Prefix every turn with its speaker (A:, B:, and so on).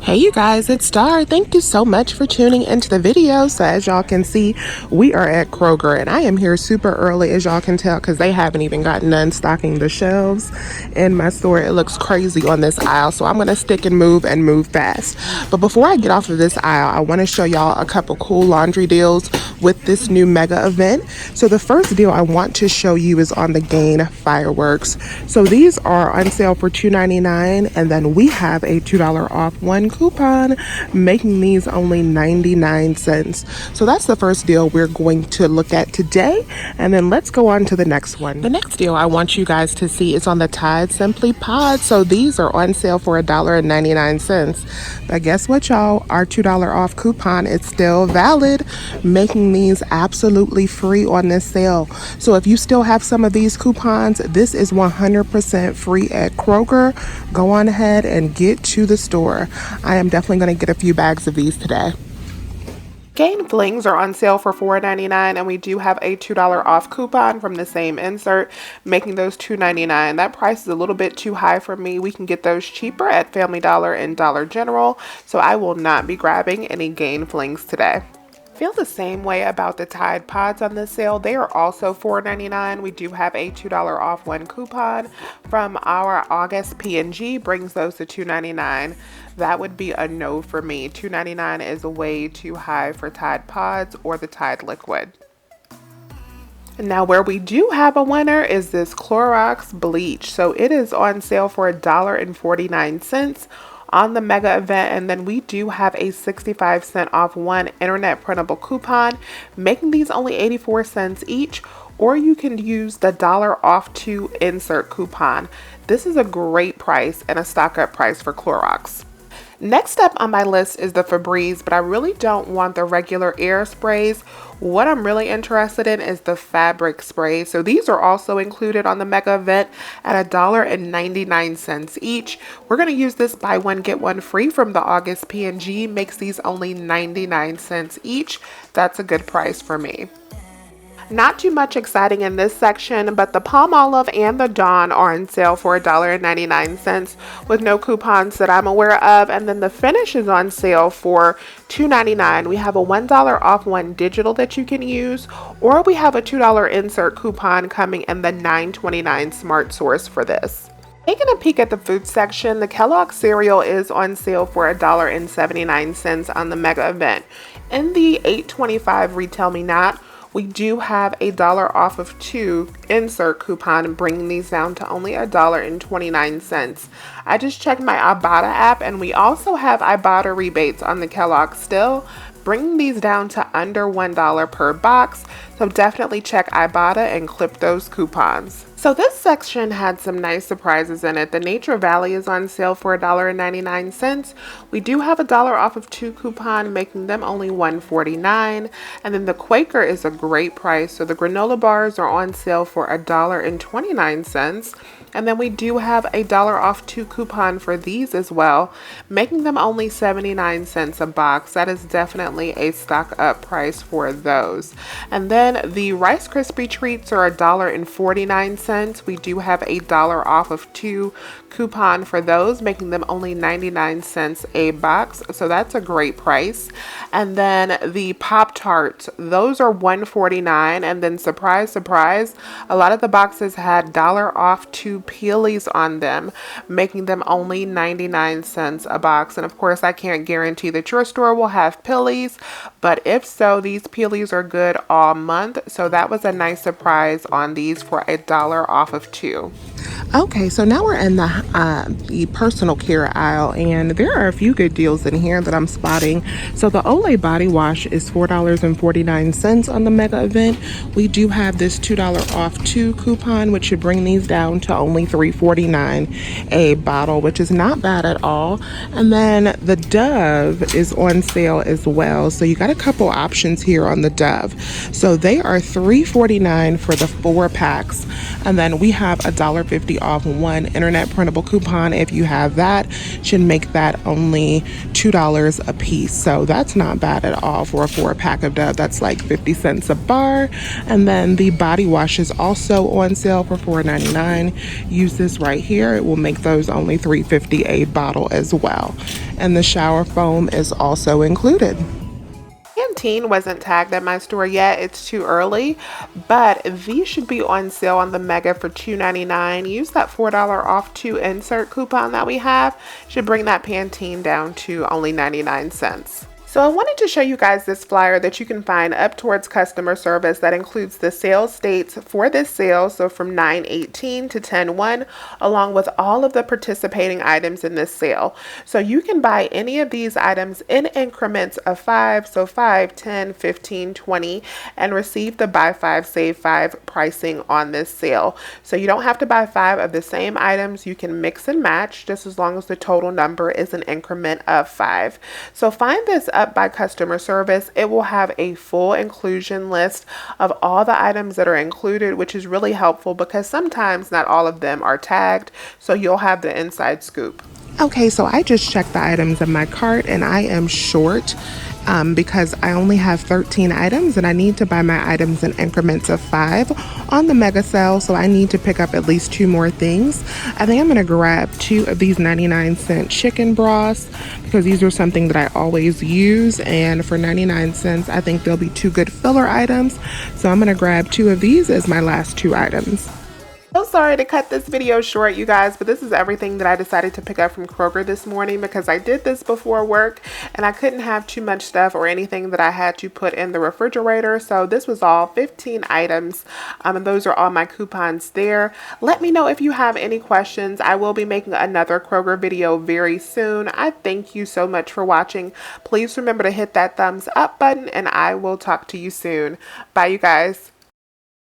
A: Hey you guys, it's Star. Thank you so much for tuning into the video. So as y'all can see, we are at Kroger and I am here super early, as y'all can tell, because they haven't even gotten done stocking the shelves in my store. It looks crazy on this aisle, so I'm going to stick and move fast. But before I get off of this aisle, I want to show y'all a couple cool laundry deals with this new mega event. So the first deal I want to show you is on the Gain fireworks. So these are on sale for $2.99, and then we have a $2 off one coupon, making these only 99 cents. So that's the first deal we're going to look at today, and then let's go on to the next one. The next deal I want you guys to see is on the Tide Simply Pod. So these are on sale for $1.99. But guess what, y'all? Our $2 off coupon is still valid, making these absolutely free on this sale. So if you still have some of these coupons, this is 100% free at Kroger. Go on ahead and get to the store. I am definitely going to get a few bags of these today. Gain Flings are on sale for $4.99, and we do have a $2 off coupon from the same insert, making those $2.99. That price is a little bit too high for me. We can get those cheaper at Family Dollar and Dollar General, so I will not be grabbing any Gain Flings today. Feel the same way about the Tide Pods on this sale. They are also $4.99. We do have a $2 off one coupon from our August P&G, brings those to $2.99. That would be a no for me. $2.99 is way too high for Tide Pods or the Tide Liquid. Now where we do have a winner is this Clorox bleach. So it is on sale for $1.49 on the mega event, and then we do have a 65-cent off one internet printable coupon, making these only 84 cents each, or you can use the $1 off two insert coupon. This is a great price and a stock up price for Clorox. Next up on my list is the Febreze, but I really don't want the regular air sprays. What I'm really interested in is the fabric sprays. So these are also included on the mega event at $1.99 each. We're going to use this buy one get one free from the August P&G, makes these only 99 cents each. That's a good price for me. Not too much exciting in this section, but the Palmolive and the Dawn are on sale for $1.99 with no coupons that I'm aware of. And then the Finish is on sale for $2.99. We have a $1 off one digital that you can use, or we have a $2 insert coupon coming in the $9.29 Smart Source for this. Taking a peek at the food section, the Kellogg's cereal is on sale for $1.79 on the mega event. In the $8.25 Retail Me Not, we do have a $1 off of two insert coupon, bringing these down to only $1.29. I just checked my Ibotta app, and we also have Ibotta rebates on the Kellogg still, bringing these down to under $1 per box. So definitely check Ibotta and clip those coupons. So this section had some nice surprises in it. The Nature Valley is on sale for $1.99. We do have a $1 off of two coupon, making them only $1.49. And then the Quaker is a great price. So the granola bars are on sale for $1.29. And then we do have a $1 off two coupon for these as well, making them only 79 cents a box. That is definitely a stock up price for those. And then the Rice Krispie treats are $1.49. We do have a $1 off of two coupon for those, making them only 99 cents a box. So that's a great price. And then the Pop-Tarts, those are $1.49. And then surprise, surprise, a lot of the boxes had $1 off two Peelies on them, making them only 99 cents a box. And of course, I can't guarantee that your store will have Peelies, but if so, these Peelies are good all month. So that was a nice surprise on these for $1 off of two. Okay, so now we're in the personal care aisle, and there are a few good deals in here that I'm spotting. So the Olay body wash is $4.49 on the mega event. We do have this $2 off two coupon, which should bring these down to only $3.49 a bottle, which is not bad at all. And then the Dove is on sale as well. So you got a couple options here on the Dove. So they are $3.49 for the 4 packs, and then we have $1.50 off one internet printable double coupon if you have that. Should make that only $2 a piece. So that's not bad at all for a 4-pack of Dove. That's like 50 cents a bar. And then the body wash is also on sale for $4.99. Use this right here. It will make those only $3.50 a bottle as well. And the shower foam is also included. Pantene wasn't tagged at my store yet. It's too early, but these should be on sale on the Mega for $2.99. Use that $4 off to insert coupon that we have. Should bring that Pantene down to only 99 cents. So I wanted to show you guys this flyer that you can find up towards customer service that includes the sales dates for this sale, so from 9/18 to 10/1, along with all of the participating items in this sale. So you can buy any of these items in increments of 5, so 5, 10, 15, 20, and receive the buy 5, save 5 pricing on this sale. So you don't have to buy 5 of the same items. You can mix and match just as long as the total number is an increment of 5. So find this up by customer service. It will have a full inclusion list of all the items that are included, which is really helpful because sometimes not all of them are tagged, so you'll have the inside scoop. Okay, so I just checked the items in my cart and I am short because I only have 13 items and I need to buy my items in increments of 5 on the mega sale, so I need to pick up at least 2 more things. I think I'm going to grab 2 of these 99-cent chicken broths because these are something that I always use, and for 99 cents I think they'll be 2 good filler items, so I'm going to grab 2 of these as my last 2 items. So sorry to cut this video short, you guys, but this is everything that I decided to pick up from Kroger this morning because I did this before work and I couldn't have too much stuff or anything that I had to put in the refrigerator. So this was all 15 items, and those are all my coupons there. Let me know if you have any questions. I will be making another Kroger video very soon. I thank you so much for watching. Please remember to hit that thumbs up button and I will talk to you soon. Bye, you guys.